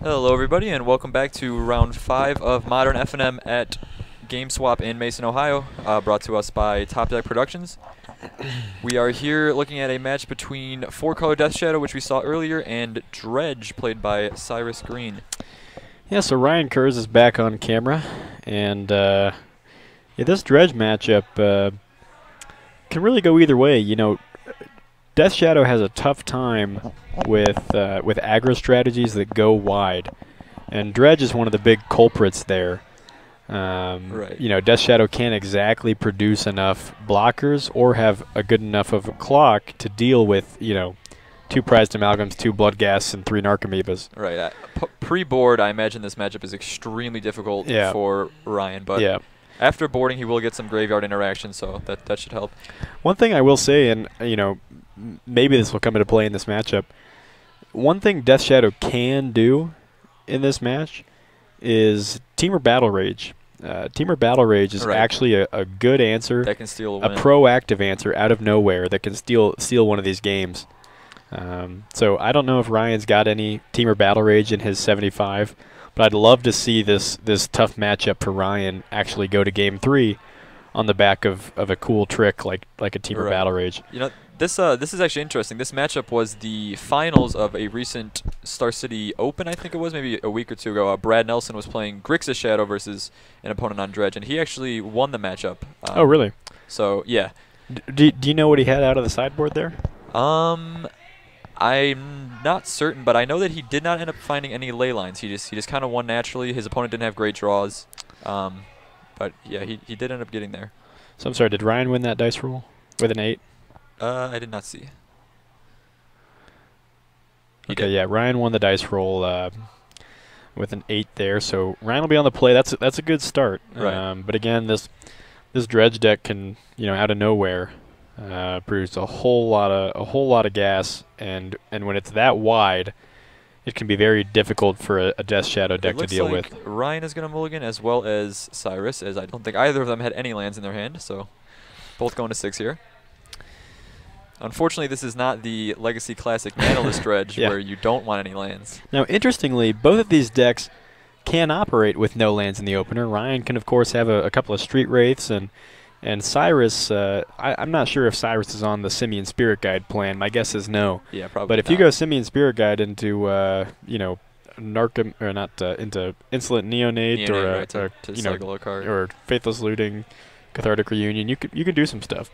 Hello everybody and welcome back to round 5 of Modern FNM at GameSwap in Mason, Ohio, brought to us by Top Deck Productions. We are here looking at a match between 4-color Death Shadow, which we saw earlier, and Dredge, played by Cyrus Green. Yeah, so Ryan Kurz is back on camera, and yeah, this Dredge matchup can really go either way. You know, Death Shadow has a tough time with aggro strategies that go wide, and Dredge is one of the big culprits there. Right. You know, Death Shadow can't exactly produce enough blockers or have a good enough of a clock to deal with, you know, 2 prized amalgams, 2 blood gas, and 3 narcomoebas. Right. Pre-board, I imagine this matchup is extremely difficult for Ryan, but after boarding, he will get some graveyard interaction, so that should help. One thing I will say, and you know, maybe this will come into play in this matchup, one thing Death Shadow can do in this match is Teamer Battle Rage. Teamer Battle Rage is actually a good answer, that can steal a win. Proactive answer out of nowhere that can steal one of these games. So I don't know if Ryan's got any Teamer Battle Rage in his 75, but I'd love to see this tough matchup for Ryan actually go to Game 3 on the back of a cool trick like a Teamer Battle Rage. You know, this is actually interesting. This matchup was the finals of a recent Star City Open, I think it was, maybe a week or 2 ago. Brad Nelson was playing Grixis Shadow versus an opponent on Dredge, and he actually won the matchup. Oh, really? So, yeah. Do you know what he had out of the sideboard there? I'm not certain, but I know that he did not end up finding any ley lines. He just kind of won naturally. His opponent didn't have great draws. But, yeah, he did end up getting there. So, I'm sorry, did Ryan win that dice roll with an 8? I did not see. Okay, yeah, Ryan won the dice roll with an 8 there, so Ryan will be on the play. That's a good start. Right. But again, this Dredge deck can, you know, out of nowhere produce a whole lot of gas, and when it's that wide, it can be very difficult for a Death Shadow deck to deal with. Ryan is going to mulligan as well as Cyrus, as I don't think either of them had any lands in their hand, so both going to 6 here. Unfortunately, this is not the Legacy Classic Manaless Dredge where you don't want any lands. Now, interestingly, both of these decks can operate with no lands in the opener. Ryan can, of course, have a couple of Street Wraiths, and Cyrus, I'm not sure if Cyrus is on the Simian Spirit Guide plan. My guess is no. Yeah, probably. But if you go Simian Spirit Guide into, you know, into Insolent Neonate or you know, cycle a card, or Faithless Looting, Cathartic Reunion, you can do some stuff.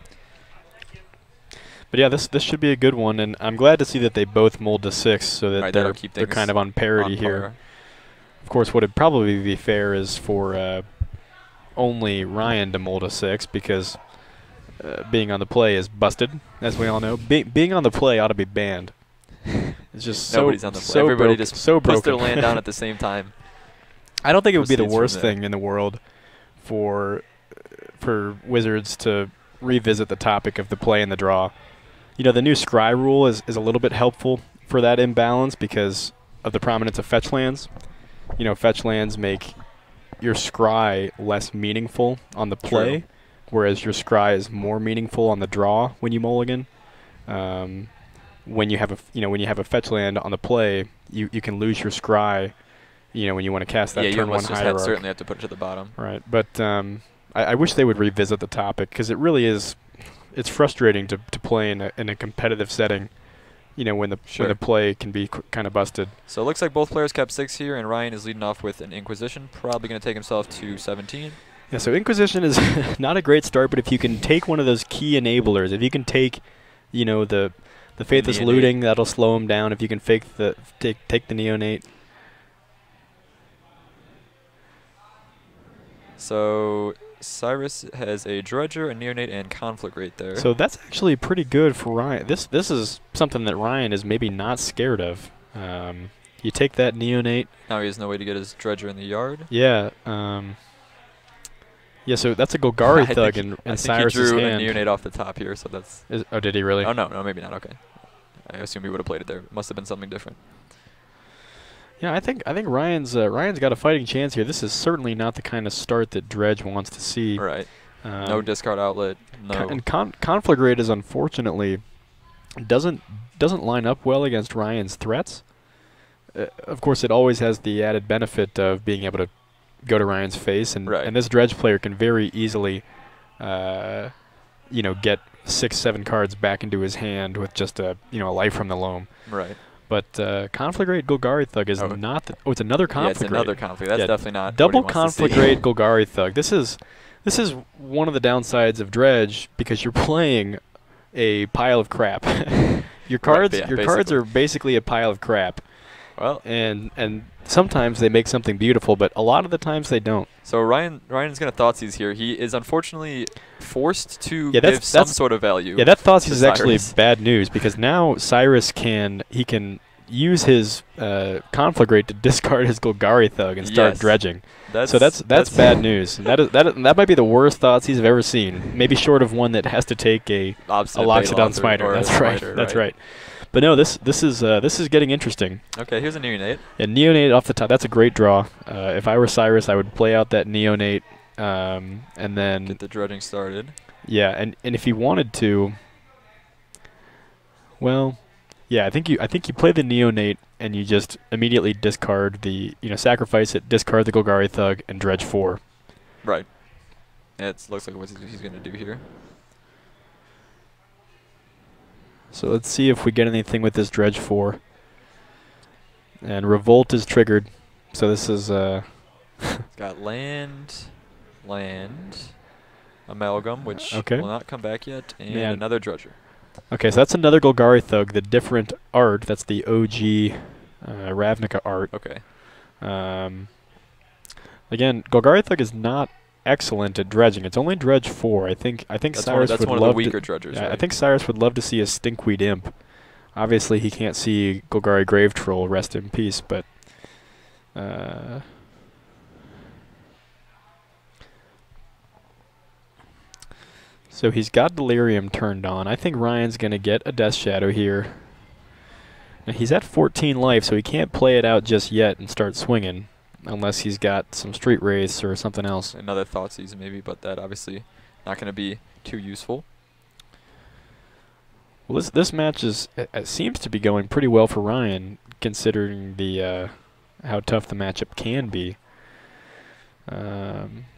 But yeah, this should be a good one, and I'm glad to see that they both mold to 6, so that they're kind of on parity here. Of course, what would probably be fair is for only Ryan to mold a 6, because being on the play is busted, as we all know. Being on the play ought to be banned. It's just nobody's on the play. Everybody just puts their land down at the same time. I don't think it would be the worst thing in the world for Wizards to revisit the topic of the play and the draw. You know, the new Scry rule is a little bit helpful for that imbalance because of the prominence of fetch lands. You know, fetch lands make your Scry less meaningful on the play, whereas your Scry is more meaningful on the draw when you mulligan. When you have a fetch land on the play, you can lose your Scry. You know, when you want to cast that turn 1 Hierarch. Certainly have to put it to the bottom. Right, but I wish they would revisit the topic because it really is. It's frustrating to play in a competitive setting, you know, when the play can be kind of busted. So it looks like both players kept 6 here, and Ryan is leading off with an Inquisition, probably going to take himself to 17. Yeah, so Inquisition is not a great start, but if you can take one of those key enablers, if you can take, you know, the Faithless Looting, that'll slow him down. If you can take the Neonate. So Cyrus has a Dredger, a Neonate, and Conflict right there. So that's actually pretty good for Ryan. This is something that Ryan is maybe not scared of. You take that Neonate. Now he has no way to get his Dredger in the yard. Yeah. Yeah, so that's a Golgari Thug in Cyrus' hand. He drew a Neonate off the top here, so that's... Oh, did he really? Oh, no, maybe not. Okay. I assume he would have played it there. Must have been something different. Yeah, I think Ryan's got a fighting chance here. This is certainly not the kind of start that Dredge wants to see. Right. No discard outlet. No. And Conflict Rate is unfortunately doesn't line up well against Ryan's threats. of course, it always has the added benefit of being able to go to Ryan's face, and this Dredge player can very easily, get 6-7 cards back into his hand with just a life from the loam. Right. But Conflagrate Golgari Thug is not. It's another Conflagrate. Yeah, it's another Conflagrate. That's definitely not double Conflagrate Golgari Thug. This is one of the downsides of Dredge because you're playing a pile of crap. Your cards, cards are basically a pile of crap. Well, and sometimes they make something beautiful, but a lot of the times they don't. So Ryan's going to Thoughtseize here. He is unfortunately forced to give some sort of value. Yeah, that Thoughtseize is actually bad news because now Cyrus can use his Conflagrate to discard his Golgari Thug and start dredging. So that's bad news. That might be the worst Thoughtseize I've ever seen. Maybe short of one that has to take a Loxodon Smiter. That's right. That's right. But no, this is getting interesting. Okay, here's a Neonate. Yeah, Neonate off the top. That's a great draw. If I were Cyrus, I would play out that Neonate and then get the dredging started. Yeah, and if he wanted to, well, yeah, I think you play the Neonate and you just immediately discard the sacrifice it, discard the Golgari Thug, and dredge 4. Right. It looks like what he's going to do here. So let's see if we get anything with this dredge 4. And Revolt is triggered. So this is it's got land, Amalgam, which will not come back yet, and another Dredger. Okay, so that's another Golgari Thug, the different art. That's the OG Ravnica art. Okay. Again, Golgari Thug is not excellent at dredging. It's only dredge 4. I think Cyrus that's would one love of the weaker dredgers. I think Cyrus would love to see a Stinkweed Imp. Obviously, he can't see Golgari Grave Troll, rest in peace, but so he's got Delirium turned on. I think Ryan's going to get a Death Shadow here. And he's at 14 life, so he can't play it out just yet and start swinging. Unless he's got some Street Wraiths or something else. Another Thoughtseize maybe, but that obviously not going to be too useful. Well, this match it seems to be going pretty well for Ryan, considering the how tough the matchup can be.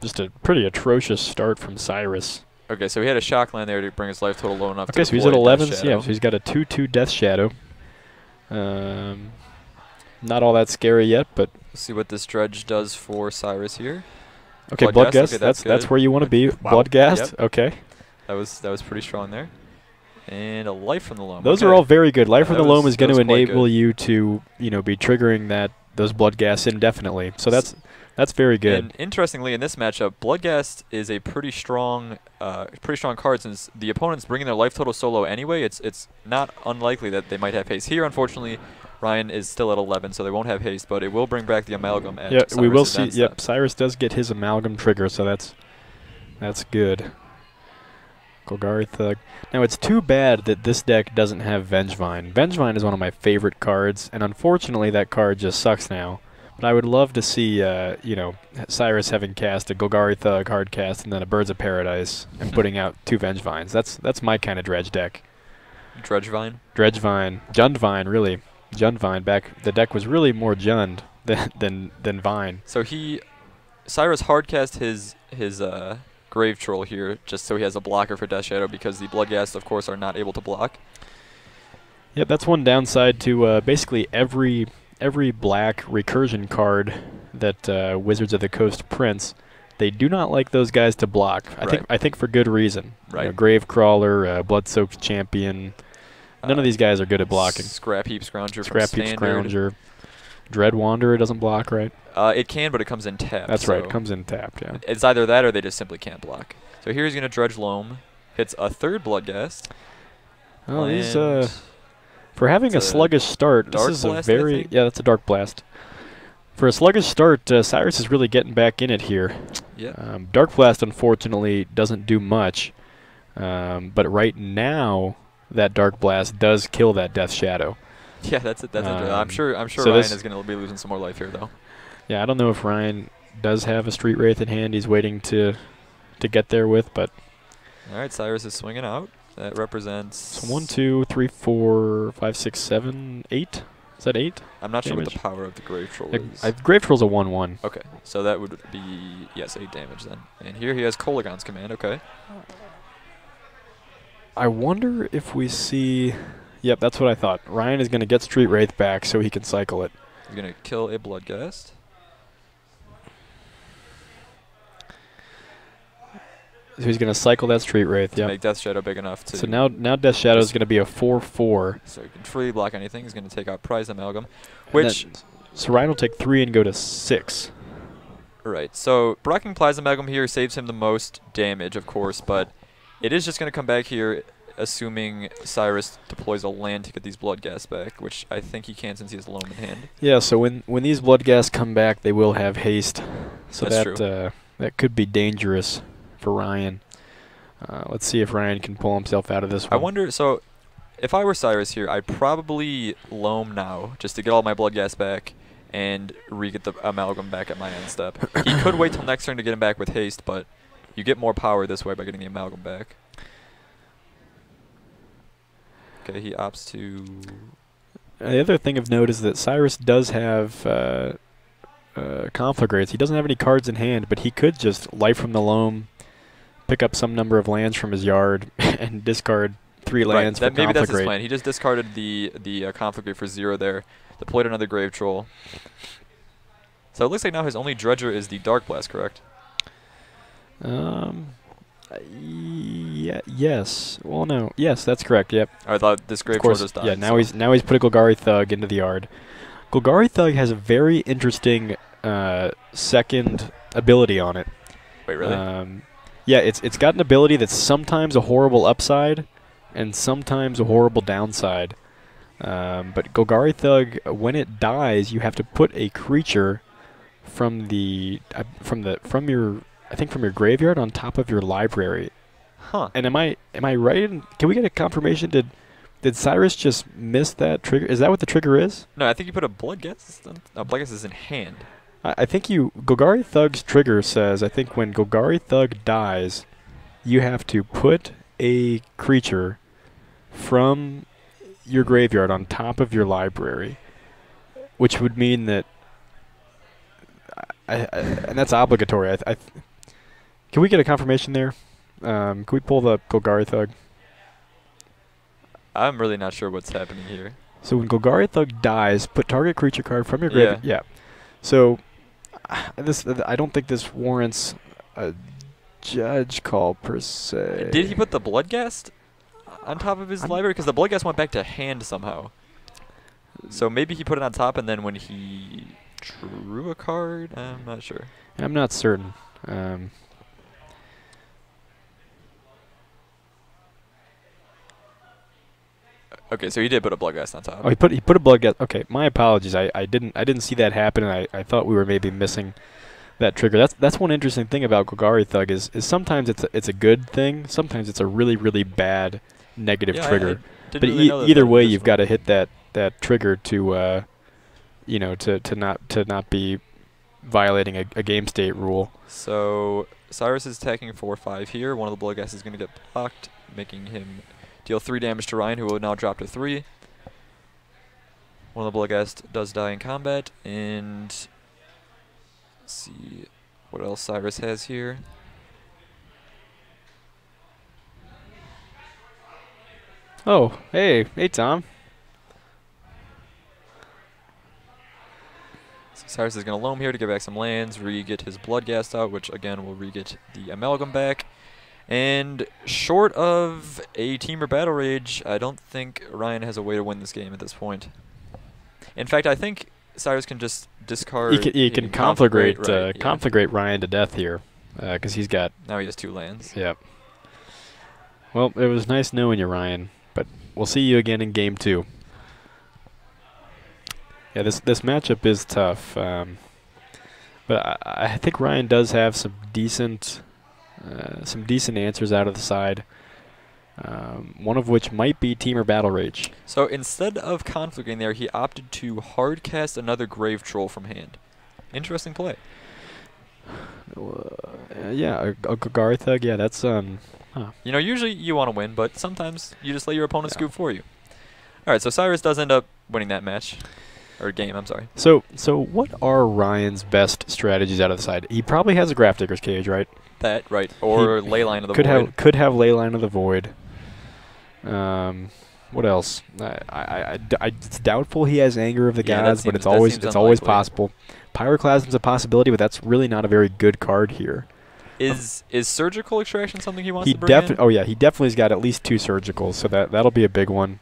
Just a pretty atrocious start from Cyrus. Okay, so he had a shock land there to bring his life total low enough. Okay, so he's at 11. Yeah, so he's got a 2/2 Death Shadow. Not all that scary yet, but let's see what this dredge does for Cyrus here. Okay, Bloodghast. Okay, that's where you want to be. Wow. Bloodghast. Yep. Okay. That was pretty strong there. And a Life from the Loam. Those are all very good. Life from the Loam is going to enable you to be triggering those Bloodghasts indefinitely. So that's very good. And interestingly, in this matchup, Bloodghast is a pretty strong card since the opponent's bringing their life total so low anyway. It's not unlikely that they might have haste here. Unfortunately, Ryan is still at 11, so they won't have haste, but it will bring back the Amalgam. Yeah, we will see. Yep, Cyrus does get his Amalgam trigger, so that's good. Golgari Thug. Now, it's too bad that this deck doesn't have Vengevine. Vengevine is one of my favorite cards, and unfortunately that card just sucks now. But I would love to see, Cyrus having cast a Golgari Thug hard cast and then a Birds of Paradise and putting out 2 Vengevines. That's my kind of dredge deck. Dredgevine? Dredgevine. Jundvine, really. Jundvine back. The deck was really more Jund than Vine. So Cyrus hardcast his Grave Troll here just so he has a blocker for Death Shadow because the Bloodghast, of course, are not able to block. Yep, that's one downside to basically every black recursion card that Wizards of the Coast prints. They do not like those guys to block. I think for good reason. Right. Gravecrawler, Blood-Soaked Champion. None of these guys are good at blocking. Scrap Heap Scrounger. Scrap Heap Scrounger. Dread Wanderer doesn't block, right? It can, but it comes in tapped. That's right. It comes in tapped, yeah. It's either that or they just simply can't block. So here he's going to Dredge Loam. Hits a 3rd Bloodghast. Oh, he's for having a sluggish start, this is a very... Yeah, that's a Dark Blast. For a sluggish start, Cyrus is really getting back in it here. Yeah. Dark Blast, unfortunately, doesn't do much. But right now, that Dark Blast does kill that Death Shadow. Yeah, that's it. I'm sure so Ryan is going to be losing some more life here, though. Yeah, I don't know if Ryan does have a Street Wraith in hand. He's waiting to get there with, but... All right, Cyrus is swinging out. That represents... So 1, 2, 3, 4, 5, 6, 7, 8. Is that 8? I'm not sure what damage? the power of the Grave Troll is. Grave Troll's a 1/1. Okay, so that would be, yes, 8 damage then. And here he has Kolagon's command, okay. I wonder if we see... Yep, that's what I thought. Ryan is going to get Street Wraith back so he can cycle it. He's going to kill a Bloodghast. So he's going to cycle that Street Wraith, to make Death Shadow big enough to... So now Death Shadow is going to be a 4/4. So he can freely block anything. He's going to take out Prize Amalgam, which... So Ryan will take 3 and go to 6. Right, so blocking Prize Amalgam here saves him the most damage, of course, but it is just going to come back here, assuming Cyrus deploys a land to get these Bloodghast back, which I think he can since he has Loam in hand. Yeah, so when these Bloodghast come back, they will have haste. So That's that could be dangerous for Ryan. Let's see if Ryan can pull himself out of this one. I wonder, so if I were Cyrus here, I'd probably Loam now just to get all my Bloodghast back and re-get the Amalgam back at my end step. He could wait till next turn to get him back with haste, but you get more power this way by getting the Amalgam back. Okay, he opts to... The other thing of note is that Cyrus does have Conflagrates. He doesn't have any cards in hand, but he could just Life from the Loam, pick up some number of lands from his yard, and discard 3 lands for Conflagrate. Maybe that's his plan. He just discarded the Conflagrate for 0 there, deployed another Grave Troll. So it looks like now his only Dredger is the Dark Blast, correct? Yes. Well, no. Yes, that's correct. Yep. I thought this Grave Troll just died. Yeah. Now he's put a Golgari Thug into the yard. Golgari Thug has a very interesting second ability on it. Wait, really? Yeah. It's got an ability that's sometimes a horrible upside, and sometimes a horrible downside. But Golgari Thug, when it dies, you have to put a creature from your graveyard on top of your library. Huh. And am I right? Can we get a confirmation? Did Cyrus just miss that trigger? Is that what the trigger is? No, I think you put a Bloodghast. No, Bloodghast is in hand. I think Golgari Thug's trigger says, I think when Golgari Thug dies, you have to put a creature from your graveyard on top of your library, which would mean that and that's obligatory. Can we get a confirmation there? Can we pull the Golgari Thug? I'm really not sure what's happening here. So when Golgari Thug dies, put target creature card from your graveyard. Yeah. So I don't think this warrants a judge call per se. Did he put the Bloodghast on top of his library? Because the Bloodghast went back to hand somehow. So maybe he put it on top, and then when he drew a card, I'm not sure. I'm not certain. Okay, so he did put a Bloodghast on top. Oh, he put a Bloodghast. Okay, my apologies. I didn't see that happen, and I thought we were maybe missing that trigger. That's one interesting thing about Golgari Thug is sometimes it's a good thing. Sometimes it's a really, really bad negative trigger. But really either way, you've got to hit that trigger to to not be violating a game state rule. So Cyrus is attacking 4/5 here. One of the Bloodghasts is going to get blocked, making him deal 3 damage to Ryan, who will now drop to 3. One of the Bloodghasts does die in combat, and let's see what else Cyrus has here. Oh, hey Tom. So Cyrus is going to Loam here to get back some lands, re-get his Bloodghast out, which again will re-get the Amalgam back. And short of a Teamer Battle Rage, I don't think Ryan has a way to win this game at this point. In fact, I think Cyrus can just discard... He can conflagrate Ryan to death here, because he's got... Now he has 2 lands. Yep. Well, it was nice knowing you, Ryan, but we'll see you again in Game 2. Yeah, this matchup is tough, but I think Ryan does have some decent answers out of the side. One of which might be Teamer Battle Rage. So instead of conflicting there, he opted to hardcast another Grave Troll from hand. Interesting play. Yeah, a Golgari Thug. Yeah, that's huh. You know, usually you want to win, but sometimes you just let your opponent scoop for you. All right, so Cyrus does end up winning that match. Or game, I'm sorry. So what are Ryan's best strategies out of the side? He probably has a Grafdigger's Cage, right? That, right. Or Leyline of the Void. Could have Leyline of the Void. What else? It's doubtful he has Anger of the Gods, but it's always possible. Pyroclasm's a possibility, but that's really not a very good card here. Is Surgical Extraction something he wants to bring in? Oh yeah, he definitely's got at least 2 Surgicals, so that'll be a big one.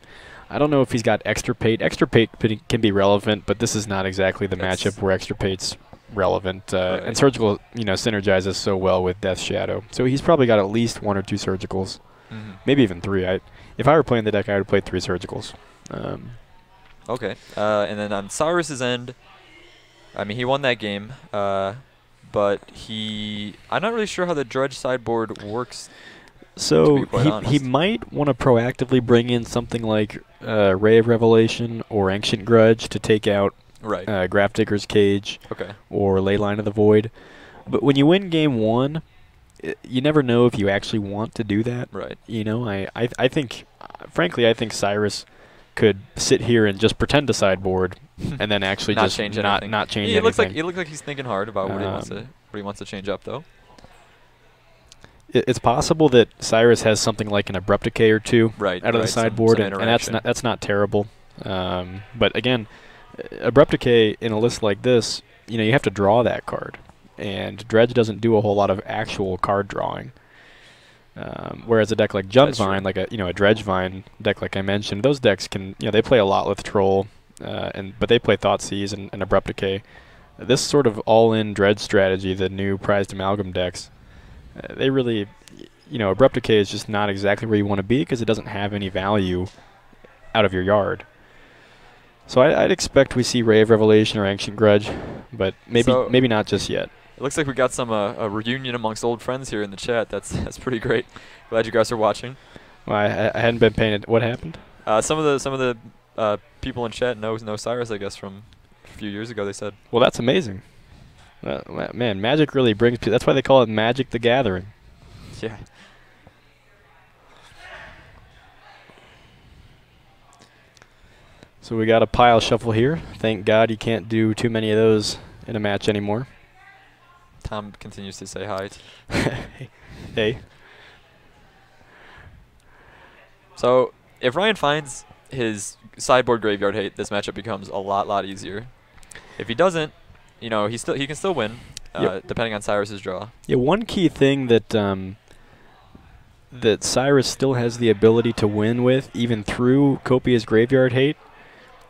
I don't know if he's got Extirpate. Extirpate can be relevant, but this is not exactly the matchup where Extirpate's relevant. Right. And Surgical, synergizes so well with Death Shadow. So he's probably got at least 1 or 2 Surgicals, maybe even 3. If I were playing the deck, I would play 3 Surgicals. Okay. And then on Cyrus's end, I mean, he won that game, but I'm not really sure how the Dredge sideboard works. So he might want to proactively bring in something like Ray of Revelation or Ancient Grudge to take out Grafdigger's Cage or Leyline of the Void. But when you win game 1, you never know if you actually want to do that. Right. I think, frankly, I think Cyrus could sit here and just pretend to sideboard and then actually not change anything. It looks like he's thinking hard about what he wants to change up, though. It's possible that Cyrus has something like an Abrupt Decay or 2 out of the sideboard, and that's not terrible. But again, Abrupt Decay in a list like this, you have to draw that card, and Dredge doesn't do a whole lot of actual card drawing. Whereas a deck like Junkvine, like a Dredge Vine deck, like I mentioned, those decks can they play a lot with Troll, but they play Thoughtseize and Abrupt Decay. This sort of all-in Dredge strategy, the new Prized Amalgam decks. They really, Abrupt Decay is just not exactly where you want to be because it doesn't have any value out of your yard. So I'd expect we see Ray of Revelation or Ancient Grudge, but maybe not just yet. It looks like we got some a reunion amongst old friends here in the chat. That's pretty great. Glad you guys are watching. Well, I hadn't been paying it. What happened? Some of the people in chat know Cyrus, I guess, from a few years ago. They said. Well, that's amazing. Man, Magic really brings people. That's why they call it Magic the Gathering. Yeah. So we got a pile shuffle here. Thank God you can't do too many of those in a match anymore. Tom continues to say hi. Hey. So if Ryan finds his sideboard Graveyard Hate, this matchup becomes a lot easier. If he doesn't, he can still win, depending on Cyrus's draw. Yeah, one key thing that Cyrus still has the ability to win with, even through Copia's Graveyard Hate,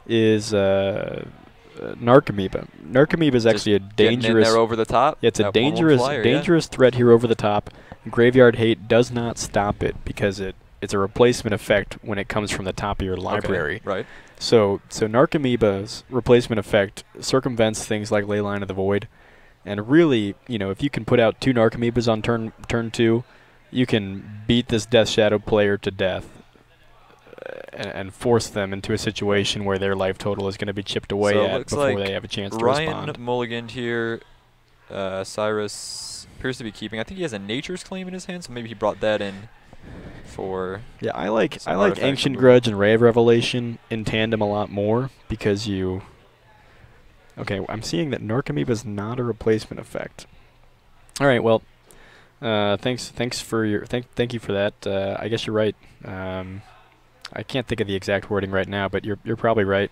is Narcomoeba. Narcomoeba is actually a dangerous. In there over the top. Yeah, it's a dangerous threat here over the top. Graveyard Hate does not stop it because it's a replacement effect when it comes from the top of your library. Okay, right. So Narcomoeba's replacement effect circumvents things like Leyline of the Void, and really, if you can put out 2 Narcomoebas on turn 2, you can beat this Death Shadow player to death and force them into a situation where their life total is going to be chipped away before they have a chance to respond. Ryan mulliganed here. Cyrus appears to be keeping. I think he has a Nature's Claim in his hand, so maybe he brought that in. Yeah, I like Ancient Grudge and Ray of Revelation in tandem a lot more because I'm seeing that Narcomoeba is not a replacement effect. All right, well, thank you for that. I guess you're right. I can't think of the exact wording right now, but you're probably right.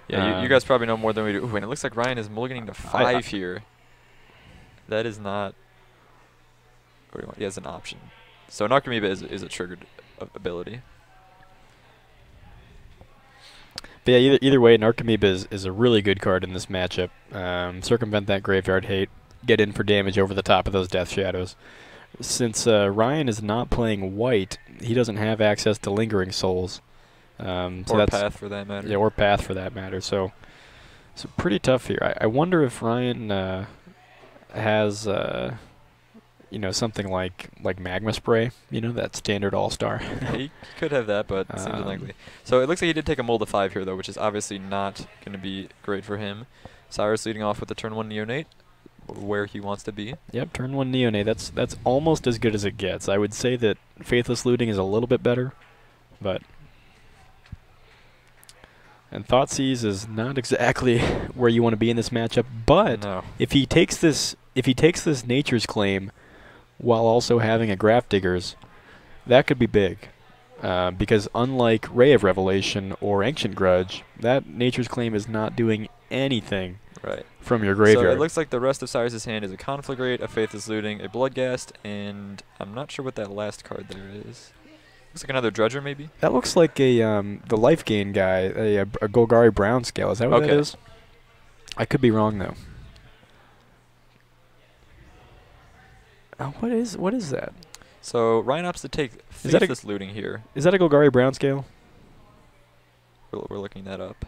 Yeah, you guys probably know more than we do. Ooh, and it looks like Ryan is mulliganing to 5 here. That is not. What do you want? He has an option. So Narcomoeba is a triggered ability. But yeah, either way, Narcomoeba is a really good card in this matchup. Circumvent that Graveyard Hate, get in for damage over the top of those Death Shadows. Since Ryan is not playing white, he doesn't have access to Lingering Souls. Or Path for that matter. Yeah, or Path for that matter. So pretty tough here. I wonder if Ryan has something like Magma Spray, that standard all-star. He could have that, but it seems unlikely. So it looks like he did take a mold of 5 here, though, which is obviously not going to be great for him. Cyrus leading off with the turn 1 Neonate, where he wants to be. Yep, turn 1 Neonate. That's almost as good as it gets. I would say that Faithless Looting is a little bit better, but And Thoughtseize is not exactly where you want to be in this matchup, but no. if he takes this Nature's Claim while also having a Graph Diggers, that could be big. Because unlike Ray of Revelation or Ancient Grudge, that Nature's Claim is not doing anything from your graveyard. So it looks like the rest of Cyrus's hand is a Conflagrate, a Faithless Looting, a Bloodghast, and I'm not sure what that last card there is. Looks like another Dredger, maybe? That looks like a the life gain guy, a Golgari Brown Scale. Is that what that is? I could be wrong, though. What is that? So Ryan opts to take Faithless Looting here. Is that a Golgari Brown Scale? We're looking that up.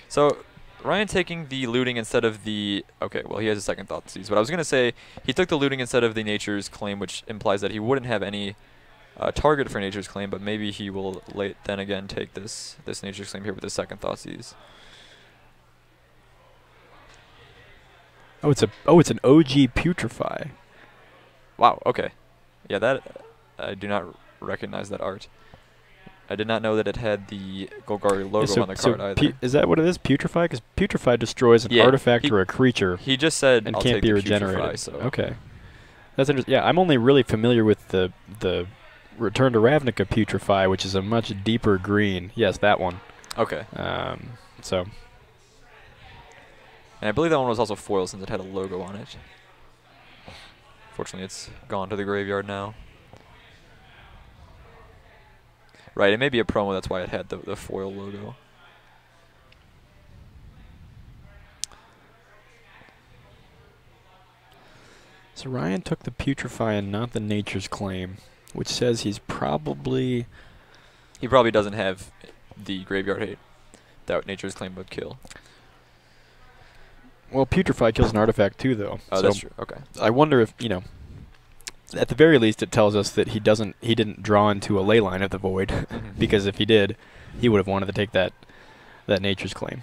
So Ryan taking the looting instead of the... Okay, well, he has a second Thoughtseize. But I was going to say he took the looting instead of the Nature's Claim, which implies that he wouldn't have any target for Nature's Claim, but maybe he will then again take this Nature's Claim here with his second Thoughtseize. Oh, it's an OG Putrefy. Wow, okay. Yeah, that... I do not recognize that art. I did not know that it had the Golgari logo on the card either. Is that what it is, Putrefy? Because Putrefy destroys an artifact or a creature. He just said and I'll can't take be the regenerated. Putrefy, so. Okay, that's interesting. Yeah, I'm only really familiar with the Return to Ravnica Putrefy, which is a much deeper green. Yes, that one. Okay. So. And I believe that one was also foil since it had a logo on it. Fortunately, it's gone to the graveyard now. Right, it may be a promo, that's why it had the foil logo. So Ryan took the Putrefy and not the Nature's Claim, which says he's probably... He probably doesn't have the graveyard hate that Nature's Claim would kill. Well, Putrefy kills an artifact too, though. Oh, that's true. Okay. I wonder if, at the very least, it tells us that he didn't draw into a Leyline of the Void, because if he did, he would have wanted to take that Nature's Claim.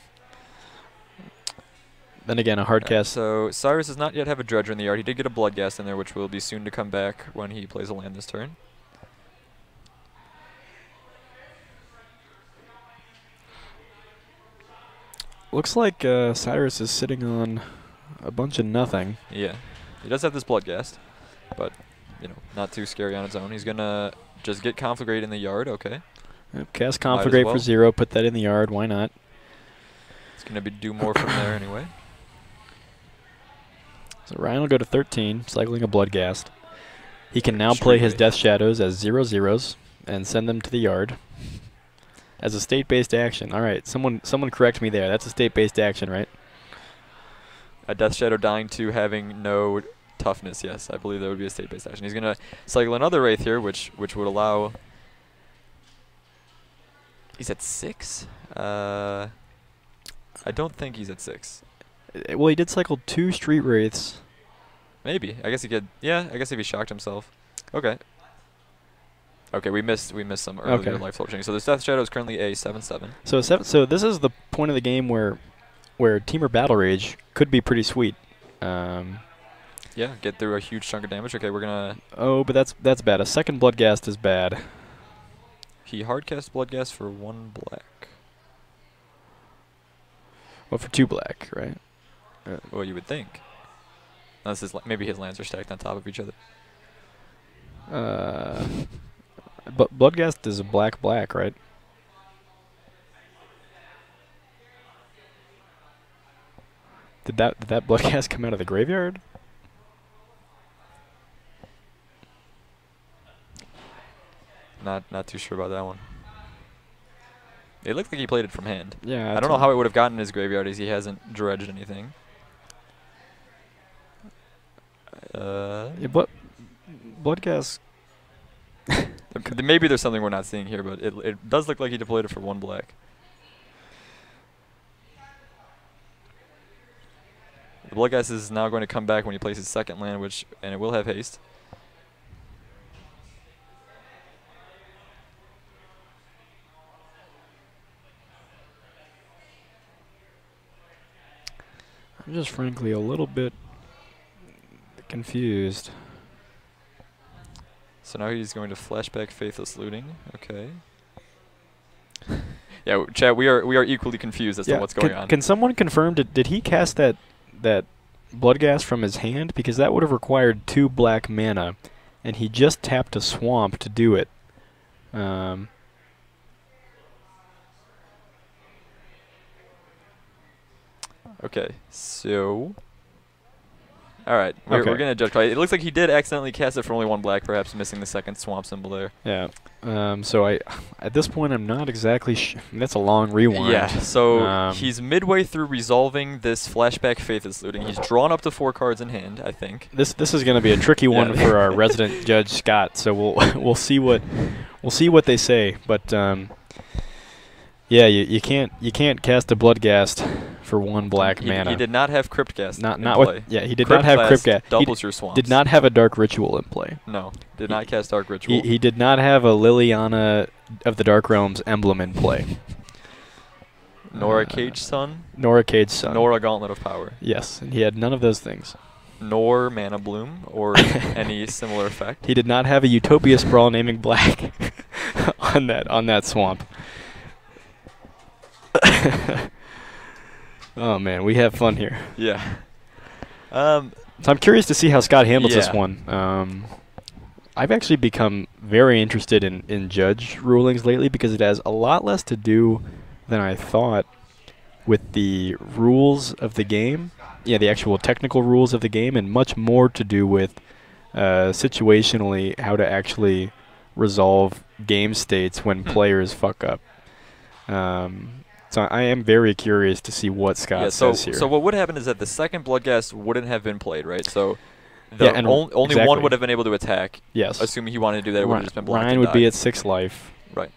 Then again, a hard cast. So Cyrus does not yet have a Dredger in the yard. He did get a Bloodghast in there, which will be soon to come back when he plays a land this turn. Looks like Cyrus is sitting on a bunch of nothing. Yeah, he does have this Bloodghast, but not too scary on its own. He's gonna just get Conflagrate in the yard. Okay. Cast Conflagrate for 0. Put that in the yard. Why not? It's gonna do more from there anyway. So Ryan will go to 13, cycling a Bloodghast. He can now play his Death Shadows as 0/0s and send them to the yard as a state-based action. All right, someone correct me there. That's a state-based action, right? A Death Shadow dying to having no toughness. Yes, I believe that would be a state-based action. He's gonna cycle another Wraith here, which would allow. He's at 6. I don't think he's at 6. Well, he did cycle 2 Street Wraiths. Maybe. I guess he could. Yeah, I guess if he shocked himself. Okay. Okay, we missed some earlier life total change. So the Death Shadow is currently a 7/7. So this is the point of the game where Teamer Battle Rage could be pretty sweet. Yeah, get through a huge chunk of damage. Okay, we're gonna. Oh, but that's bad. A second Bloodghast is bad. He hardcast Bloodghast for 1 black. Well, for 2 black, right? Well, you would think. Unless maybe his lands are stacked on top of each other. But Bloodghast is a black, right? Did that Bloodghast come out of the graveyard? Not too sure about that one. It looked like he played it from hand. Yeah. I don't know how it would have gotten in his graveyard as he hasn't dredged anything. Yeah, but Bloodghast. Maybe there's something we're not seeing here, but it does look like he deployed it for 1 black. The Bloodghast is now going to come back when he plays his second land, and it will have haste. I'm just frankly a little bit confused. So now he's going to flashback Faithless Looting. Okay. Yeah, chat. We are equally confused as to what's going on. Can someone confirm? Did he cast that Bloodghast from his hand? Because that would have required 2 black mana, and he just tapped a swamp to do it. Okay, so. All right, we're gonna judge. It looks like he did accidentally cast it for only 1 black, perhaps missing the second swamp symbol there. Yeah. So at this point, I'm not exactly. That's a long rewind. Yeah. So he's midway through resolving this flashback Faithless Looting. He's drawn up to 4 cards in hand, I think. This is going to be a tricky one for our resident judge Scott. So we'll see what they say. But yeah, you can't cast a Bloodghast for 1 black mana. He did not have Cryptghast in not play. With, yeah, he did not have Cryptghast. Doubles your swamps. Did not have a Dark Ritual in play. No, did not cast Dark Ritual. He did not have a Liliana of the Dark Realms emblem in play. Nor a Cage Sun. Nor a Cage Sun. Nor a Gauntlet of Power. Yes, and he had none of those things. Nor Mana Bloom or any similar effect. He did not have a Utopia Sprawl naming black on that swamp. Oh man, we have fun here. Yeah. So I'm curious to see how Scott handles this one. I've actually become very interested in judge rulings lately because it has a lot less to do than I thought with the rules of the game. Yeah, the actual technical rules of the game, and much more to do with situationally how to actually resolve game states when players fuck up. So I am very curious to see what Scott says here. So what would happen is that the second Bloodghast wouldn't have been played, right? So only one would have been able to attack. Yes. Assuming he wanted to do that, it would have just been blocked. Ryan would be at 6 life. Right.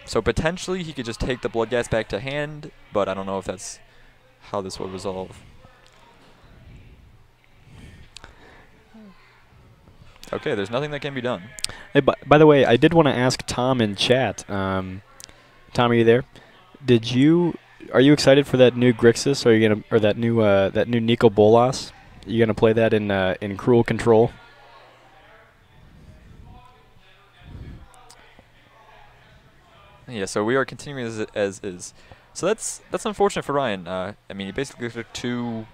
So potentially he could just take the Bloodghast back to hand, but I don't know if that's how this would resolve. Okay, there's nothing that can be done. Hey, by the way, I did want to ask Tom in chat. Tom, are you there? Are you excited for that new Grixis? Or are you gonna that new Nico Bolas? Are you gonna play that in Cruel Control? Yeah, so we are continuing as is. So that's unfortunate for Ryan. I mean, he basically took 2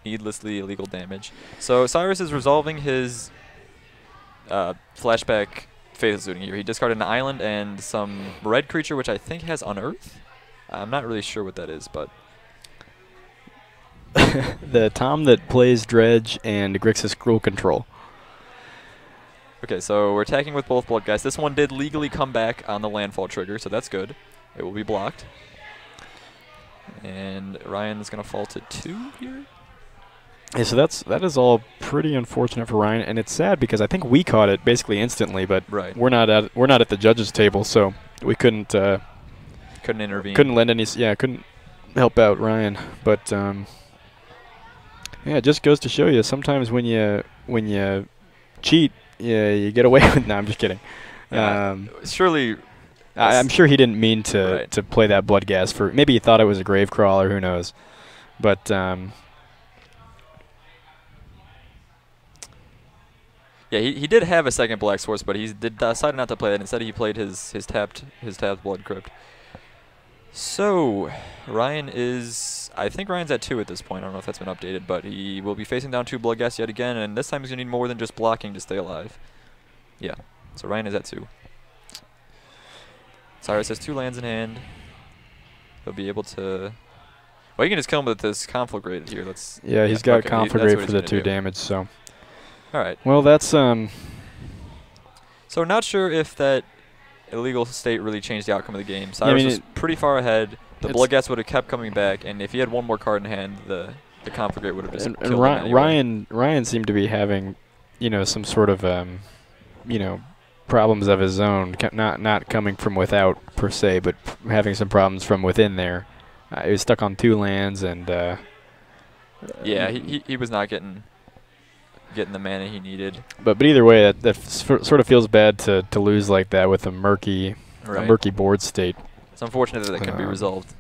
needlessly illegal damage. So Cyrus is resolving his flashback Faithless Looting here. He discarded an island and some red creature, which I think has Unearth. I'm not really sure what that is, but... The Tom that plays Dredge and Grixis Cruel Control. Okay, so we're attacking with both Bloodghast. This one did legally come back on the landfall trigger, so that's good. It will be blocked. And Ryan's going to fall to 2 here. Yeah, so that is all pretty unfortunate for Ryan, and it's sad because I think we caught it basically instantly, but we're not at the judges' table, so we couldn't intervene. Couldn't lend any. Yeah, couldn't help out Ryan. But yeah, it just goes to show you sometimes when you cheat, you get away with. No, I'm just kidding. Surely. I'm sure he didn't mean to play that Bloodghast for. Maybe he thought it was a Gravecrawler. Who knows? But. Yeah, he did have a second Black Source, but he decided not to play that. Instead, he played his tapped Blood Crypt. So Ryan is, I think Ryan's at 2 at this point. I don't know if that's been updated, but he will be facing down 2 Bloodghast yet again, and this time he's gonna need more than just blocking to stay alive. Yeah, so Ryan is at 2. Cyrus has 2 lands in hand. He'll be able to. Well, you can just kill him with this Conflagrated here. He's got Conflagrate for the 2 damage. So. All right. Well, that's So not sure if that illegal state really changed the outcome of the game. Cyrus was pretty far ahead. The Bloodghast would have kept coming back, and if he had 1 more card in hand, the Conflagrate would have just killed him anyway. Ryan seemed to be having, some sort of problems of his own, not coming from without per se, but having some problems from within there. He was stuck on 2 lands, and yeah, he was not getting the mana he needed. But either way, that sort of feels bad to lose like that with a murky board state. It's unfortunate that it can be resolved.